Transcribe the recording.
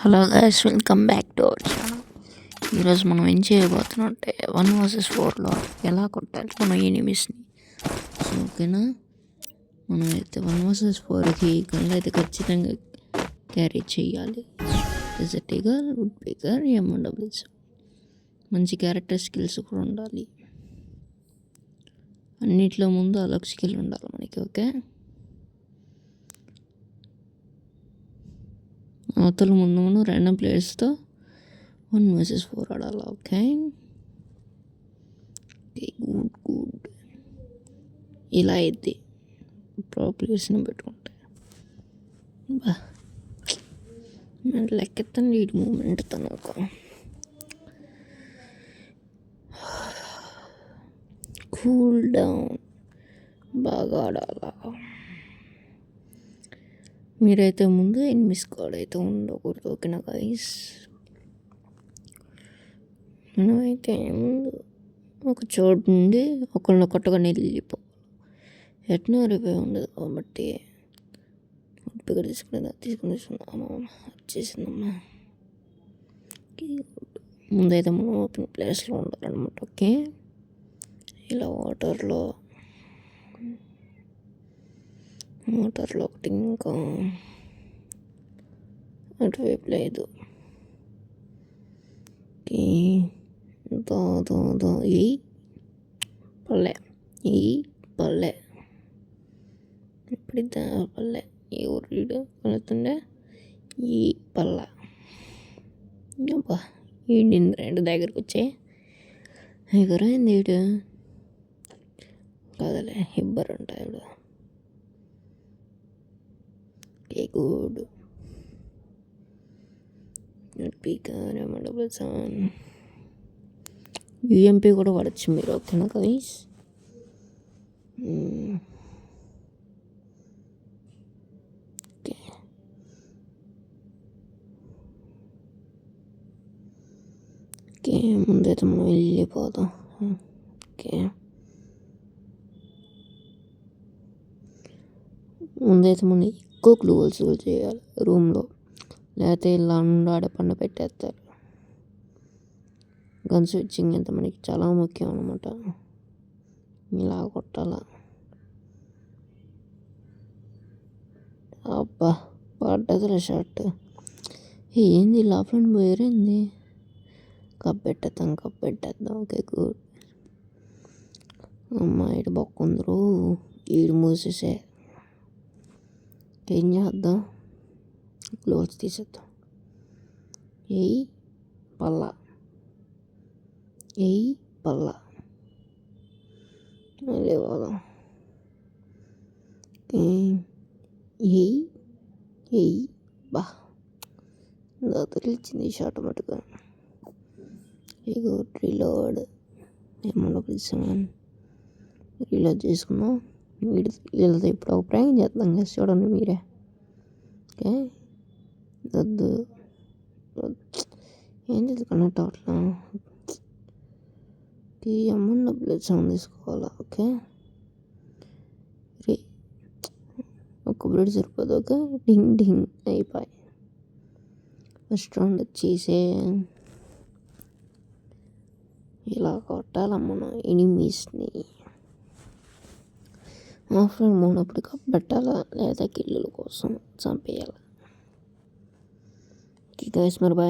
Hello guys, welcome back to our channel. ఈరోజు మనం ఏం చేయబోతున్నాం అంటే 1 vs 4లో ఎలా కొట్టాలి మన ఎనిమీస్ని. సో ఓకేనా, మనం అయితే 1 vs 4కి గన్లు అయితే ఖచ్చితంగా క్యారీ చేయాలి. ఎజెటిగర్, వుడ్ పికర్, M1W. మంచి క్యారెక్టర్ స్కిల్స్ కూడా ఉండాలి. అన్నిట్లో ముందు అలక్ స్కిల్ ఉండాలి మనకి. ఓకే, అవతల ముందు మనం ర్యాండమ్ ప్లేయర్స్తో 1 vs 4 ఆడాలి. Okay, good. ఇలా అయితే ప్రో ప్లేయర్స్ని పెట్టుకుంటే లెక్కెత్తండి ఈ మూమెంట్. తను ఒక కూల్ డౌన్ బాగా ఆడాలా. మీరైతే ముందు ఎనిమిస్ కాడ్ అయితే ఉండకూడదు. ఓకేనా గైస్, మనమైతే ముందు ఒక చోటు నుండి ఒకళ్ళని కొట్టగానే వెళ్ళిపోవాలి. ఎట్నో రివైవ్ ఉండదు కాబట్టి పిగర్ తీసుకున్నాము. వచ్చేసిందమ్మా. ముందైతే మనం ఓపెన్ ప్లేస్లో ఉండాలన్నమాట. ఓకే, ఇలా వాటర్లో ఒకటి ఇంకా అటువైపు లేదు. ఈ పల్లె ఇప్పుడు పల్లె ఈ ఊరు వెళుతుండే ఈ పల్ల ఈడింది. రెండు దగ్గరికి వచ్చాయి. ఎగురైంది ఈడు కదలే, ఇబ్బరు ఉంటాయి ఇప్పుడు. గుడ్ యూఎంపీ కూడా వాడచ్చు మీరు. ఓకేనా గైస్, ఓకే. ముందైతే మనం వెళ్ళిపోదాం. ఓకే, ముందైతే మనం ఎక్కువ క్లోజ్ చేయాలి రూమ్లో, లేకపోతే ఇలా ఆడ పండు పెట్టేస్తారు. గన్ స్విచ్చింగ్ అంత మనకి చాలా ముఖ్యం అన్నమాట. ఇలా కొట్టాల. అబ్బా పడ్డదిలే షర్ట్. ఏంది లోపల పోయారేంది? కప్పెట్టేద్దాం. Okay, good. అమ్మ ఇటు బొక్కుందరు, ఈడు మూసేసే. ఏం చేద్దాం, క్లోజ్ తీసేద్దాం. పల్ల మళ్ళీ పోదాం. బా తెలిసింది షార్ట్ మటుగా. ఇగో రీలోడ్ ఏమన్నా పిలిచామని రీలోడ్ చేసుకున్నాం. వీళ్ళతో ఇప్పుడు ఒక ప్రాంక్ చేద్దాం కదా, చూడండి మీరే. ఓకే, వద్దు ఏంటి కనెక్ట్ అట్లా. M1W సౌండ్ తీసుకోవాలా. ఓకే, ఒక బ్లడ్ సరిపోదు. ఓకే, డింగ్ అయిపోయి ఫస్ట్ రౌండ్ వచ్చేసే. ఇలా కొట్టాలి మనం ఎనిమీస్ని. ఆఫ్టర్ మూడప్పుడు కప్పెట్టాలా, లేదా కిల్లుల కోసం చంపేయాలి. గైస్ మరి బాయ్.